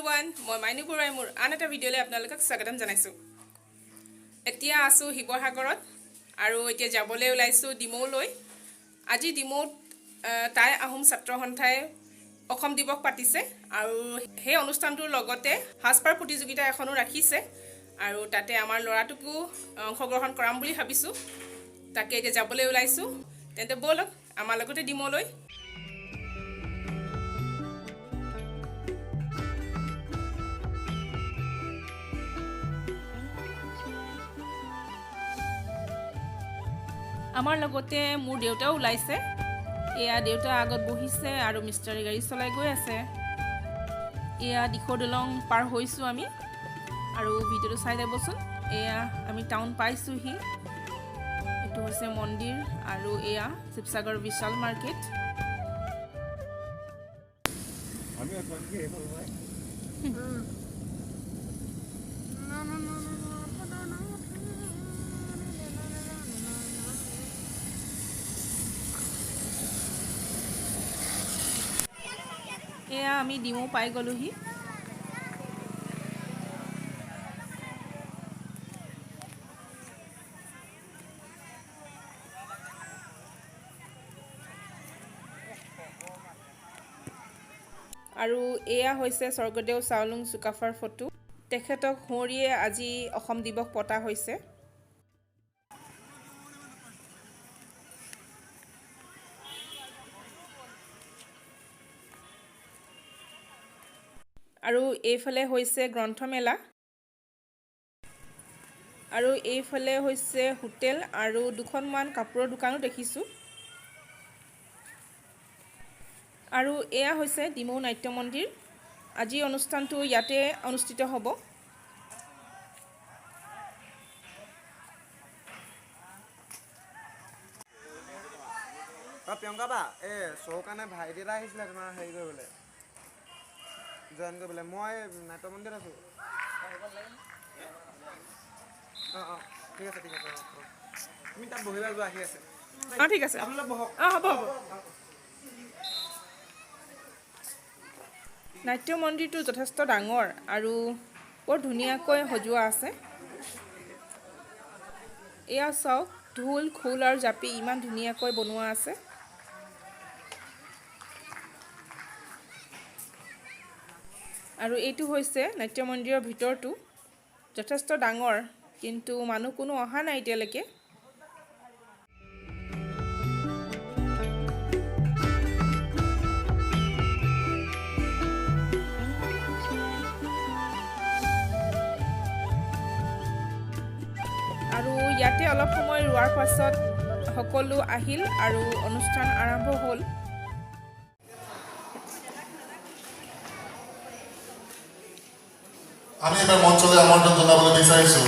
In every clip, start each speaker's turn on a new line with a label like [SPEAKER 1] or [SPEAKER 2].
[SPEAKER 1] everyone, মই B.Baruah মোৰ আন এটা ভিডিঅ'লৈ আপোনালোকক স্বাগতম জনাইছো। এতিয়া আছো শিৱসাগৰত আৰু এতিয়া যাবলৈ ওলাইছো ডিমৌলৈ। আজি ডিমৌত টাই আহোম ছাত্ৰ সন্থাই অসম দিৱস পাতিছে আৰু সেই অনুষ্ঠানটোৰ লগতে হাছপাৰ প্ৰতিযোগিতা এখনো ৰাখিছে আৰু তাতে আমাৰ ল'ৰাটোকো অংশগ্ৰহণ কৰাম বুলি ভাবিছো। তাকে এতিয়া যাবলৈ ওলাইছো। তেন্তে বলক আমাৰ লগতে ডিমৌলৈ। আমাৰ লগতে মোৰ দেউতাও ওলাইছে। এয়া দেউতা আগত বহিছে আৰু মিষ্টাৰী গাড়ী চলাই গৈ আছে। এয়া দিখৌ দলং পাৰ হৈছো আমি আৰু ভিডিঅ'টো চাই যাবচোন। এয়া আমি টাউন পাইছোহি। এইটো হৈছে মন্দিৰ আৰু এয়া শিৱসাগৰ বিশাল মাৰ্কেট। এয়া আমি ডিমৌ পাই গলোহি। আৰু এয়া হৈছে স্বৰ্গদেউ চাওলুং চুকাফাৰ ফটো। তেখেতক সুঁৱৰিয়ে আজি অসম দিৱস পতা হৈছে। আৰু এইফালে হৈছে গ্ৰন্থমেলা আৰু এইফালে হৈছে হোটেল আৰু দুখনমান কাপোৰৰ দোকানো দেখিছো। আৰু এয়া হৈছে ডিমৌ নাট্য মন্দিৰ। আজি অনুষ্ঠানটো ইয়াতে অনুষ্ঠিত হ'ব।
[SPEAKER 2] প্ৰিয়ংকা বা শ্ব' কাৰণে ভাইটি এটা আহিছিলে তোমাৰ হেৰি কৰিবলৈ জইন কৰিবলৈ। মই নাট্য মন্দিৰত আছোঁ। অঁ ঠিক আছে ঠিক আছে। তুমি তাত বহিবা যোৱা আহি আছে।
[SPEAKER 1] অঁ ঠিক আছে
[SPEAKER 2] আপোনালোক বহক।
[SPEAKER 1] হ'ব হ'ব। নাট্য মন্দিৰটো যথেষ্ট ডাঙৰ আৰু বৰ ধুনীয়াকৈ সজোৱা আছে। এয়া চাওক, ঢোল খোল আৰু জাপি ইমান ধুনীয়াকৈ বনোৱা আছে। আৰু এইটো হৈছে নাট্য মন্দিৰৰ ভিতৰটো। যথেষ্ট ডাঙৰ, কিন্তু মানুহ কোনো অহা নাই এতিয়ালৈকে। আৰু ইয়াতে অলপ সময় ৰোৱাৰ পাছত সকলো আহিল আৰু অনুষ্ঠান আৰম্ভ হ'ল।
[SPEAKER 3] আমি এবাৰ মঞ্চলৈ আমন্ত্ৰণ জনাবলৈ বিচাৰিছোঁ।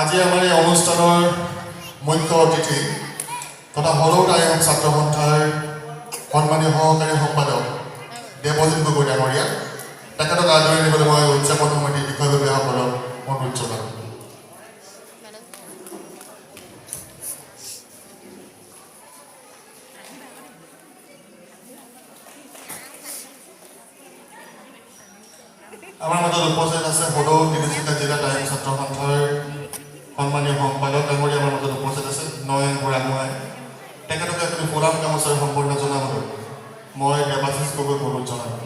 [SPEAKER 3] আজি আমাৰ এই অনুষ্ঠানৰ মুখ্য অতিথি তথা সদৌ টাই আহোম ছাত্ৰ সন্থাৰ সন্মানীয় সহকাৰী সম্পাদক দেৱজিৎ গগৈ ডাঙৰীয়া। তেখেতক আদৰি নিবলৈ মই উদযাপন সমিতিৰ বিষয়ববীয়াসকলক অনুৰোধ জনালোঁ। আমাৰ মাজত উপস্থিত আছে সদৌ তিনিচুকীয়া জিলা টাই আহোম ছাত্ৰ সন্থাৰ সন্মানীয় সম্পাদক ডাঙৰীয়া আমাৰ মাজত উপস্থিত আছে নয়ন বুঢ়াগোহাঁই। তেখেতক আপুনি প্ৰদান গামোচাৰ সম্পূৰ্ণ জনাবলৈ মই দেৱাশীষ গগৈক অনুৰোধ জনালোঁ।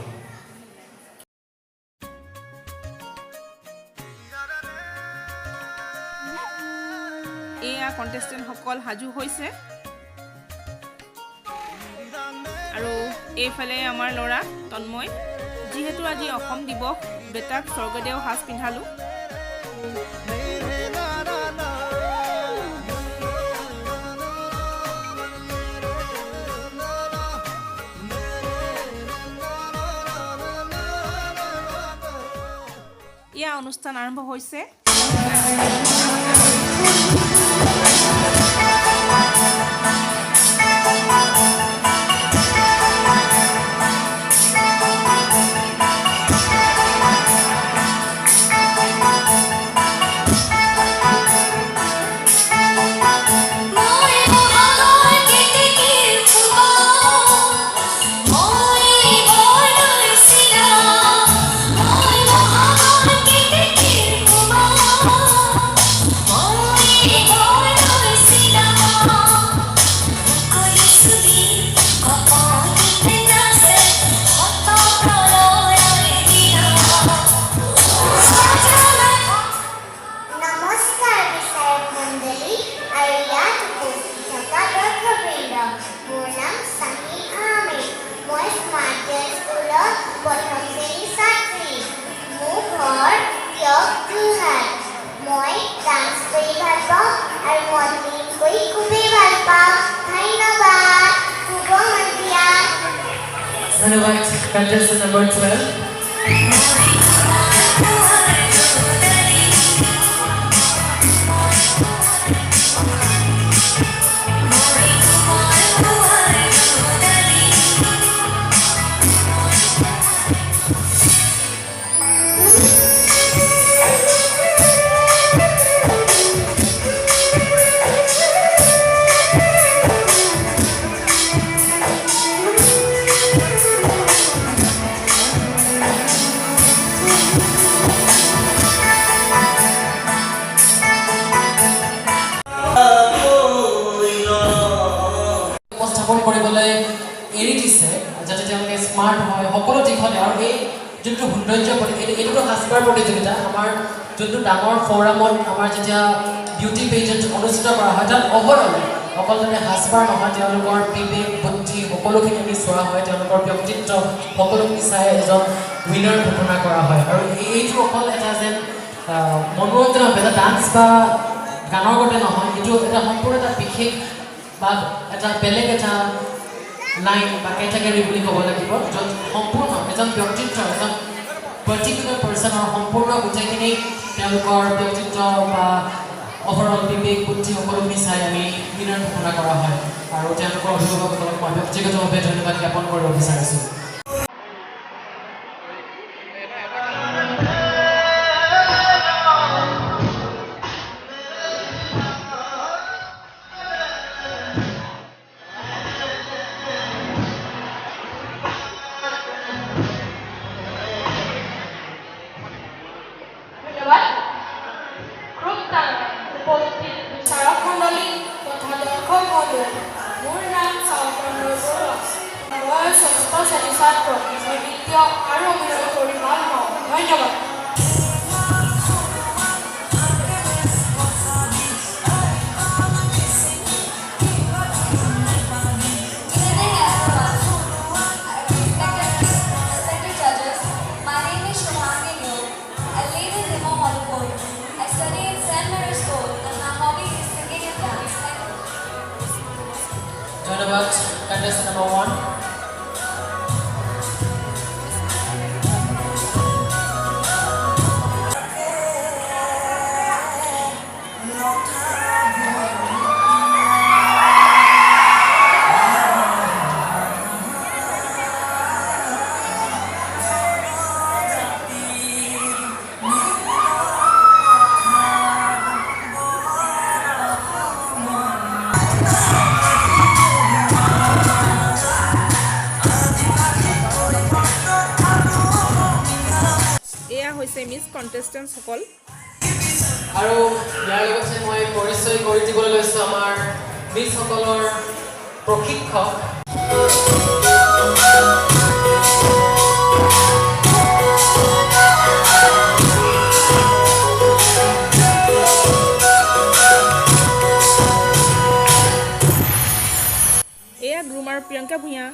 [SPEAKER 1] এয়া কণ্টেষ্টেণ্টসকল সাজু হৈছে আৰু এইফালে আমাৰ ল'ৰা তন্ময়। যিহেতু আজি অসম দিৱস, বেটাক স্বৰ্গদেউ সাজ পিন্ধালোঁ। এয়া অনুষ্ঠান আৰম্ভ হৈছে।
[SPEAKER 4] Oh contestant number 12. উপস্থাপন কৰিবলৈ এৰি দিছে যাতে তেওঁলোকে স্মাৰ্ট হয় সকলো দিশতে আৰু এই যোনটো সৌন্দৰ্য এইটো সাজপাৰ প্ৰতিযোগিতা আমাৰ যোনটো ডাঙৰ ফ'ৰামত আমাৰ যেতিয়া বিউটি পেজেণ্ট অনুষ্ঠিত কৰা হয় তাত অভাৰঅল অকল তাতে সাজপাৰ নহয় তেওঁলোকৰ বিবেক বুদ্ধি সকলোখিনি আমি চোৱা হয় তেওঁলোকৰ ব্যক্তিত্ব সকলোখিনি চাই এজন উইনাৰ ঘোষণা কৰা হয় আৰু এইটো অকল এটা যেন মনোৰঞ্জন এটা ডান্স বা গানৰ গতে নহয় এইটো এটা সম্পূৰ্ণ এটা বিশেষ বা এটা বেলেগ এটা লাইন বা কেটেগৰী বুলি ক'ব লাগিব য'ত সম্পূৰ্ণ এজন ব্যক্তিত্ব এজন পাৰ্টিকুলাৰ পাৰ্চনৰ সম্পূৰ্ণ গোটেইখিনি তেওঁলোকৰ ব্যক্তিত্ব বা অভাৰঅল বিবেক বুদ্ধি সকলোখিনি চাই আমি উইনাৰ ঘোষণা কৰা হয় আৰু তেওঁলোকৰ অভিভাৱকসকলক মই ব্যক্তিগতভাৱে ধন্যবাদ জ্ঞাপন কৰিব বিচাৰিছোঁ ধন্যবাদ contestant number 1
[SPEAKER 1] মিছ কণ্টেষ্টেণ্টসকল
[SPEAKER 4] আৰু ইয়াৰ লগতে মই পৰিচয় কৰি দিবলৈ লৈছোঁ আমাৰ মিছসকলৰ প্ৰশিক্ষক
[SPEAKER 1] এয়া গ্ৰুমাৰ প্ৰিয়ংকা ভূঞা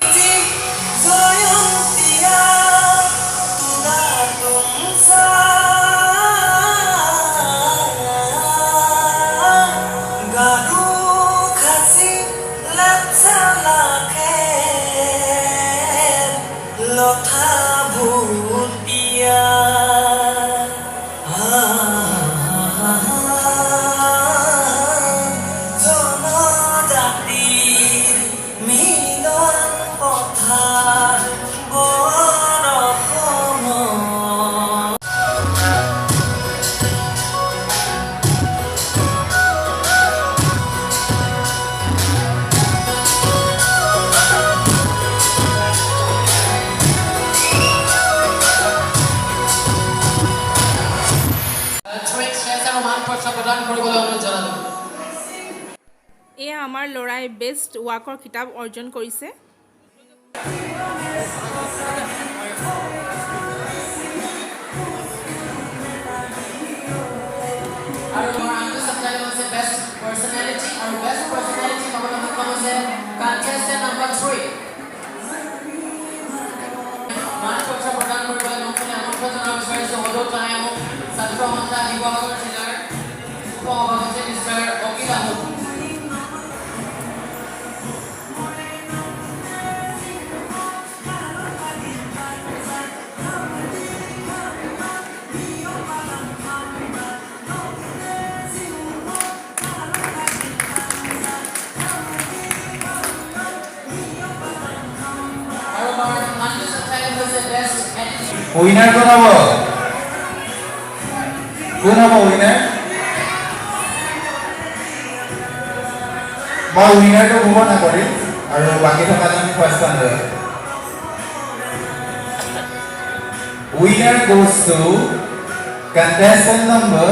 [SPEAKER 1] এয়া আমাৰ ল'ৰাই বেষ্ট ৱাকৰ কিতাপ অৰ্জন কৰিছে
[SPEAKER 4] আৰু আমাৰ আনটো সাবটাইটেল আছে বেষ্ট পাৰ্সোনালিটি আৰু বেষ্ট পাৰ্সোনালিটি পাবলৈ সক্ষম হৈছে কণ্টেষ্টেণ্ট নম্বৰ 3 মানপত্ৰ প্ৰদান কৰিবলৈ মই আমন্ত্ৰণ জনাব বিচাৰিছোঁ হ'লেও টাইম ছাত্ৰ সন্থা শিৱসাগৰ জিলাৰ উপসভাপতি মিষ্টাৰ অকিল আহোম
[SPEAKER 5] উইনাৰ কোন হ'ব উইনাৰ মই উইনাৰটো ঘোষণা কৰিম আৰু বাকী থকাজন ফাৰ্ষ্ট ৰাউণ্ডৰ winner goes to contestant number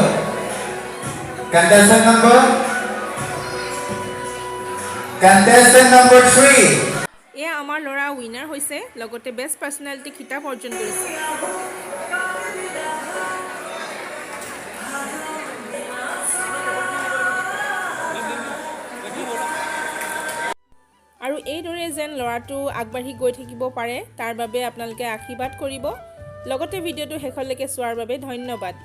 [SPEAKER 5] 3
[SPEAKER 1] এয়া আমাৰ ল'ৰা উইনাৰ হৈছে লগতে বেষ্ট পাৰ্চনেলিটি খিতাপ অৰ্জন কৰিছে আৰু এইদৰে যেন ল'ৰাটো আগবাঢ়ি গৈ থাকিব পাৰে তাৰ বাবে আপোনালোকে আশীৰ্বাদ কৰিব লগতে ভিডিঅ'টো শেষলৈকে চোৱাৰ বাবে ধন্যবাদ